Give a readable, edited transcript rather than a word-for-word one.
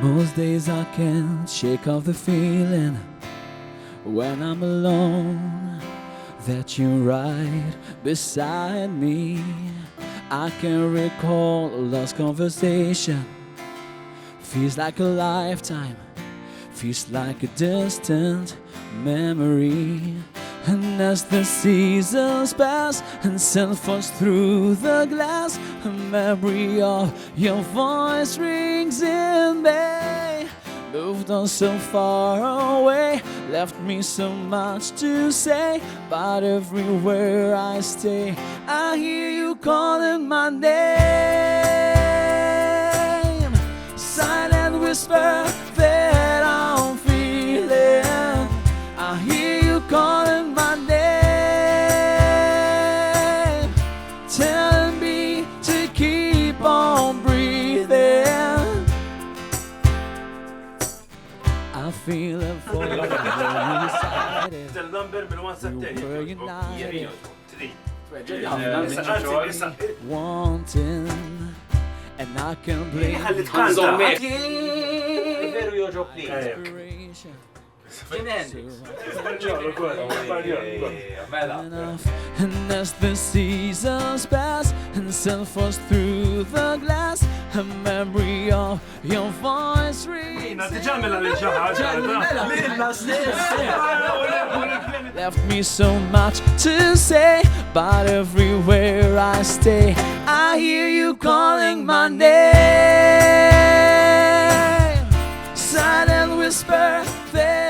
Most days I can't shake off the feeling when I'm alone that you're right beside me. I can recall a lost conversation. Feels like a lifetime, feels like a distant memory. And as the seasons pass and sun falls through the glass, a memory of your voice rings in me. Moved on so far away, left me so much to say, but everywhere I stay, I hear you calling my name. Silent whisper that I'm feeling, I hear you calling my name, telling me to keep on breathing. I feel it for you inside it. The number We're united, wanting, and I can blame Veru joġobni. inspiration. And as the seasons pass and sun falls through the glass, a memory of your voice rings. Left me so much to say, but everywhere I stay, I hear you calling my name. Silent whisper that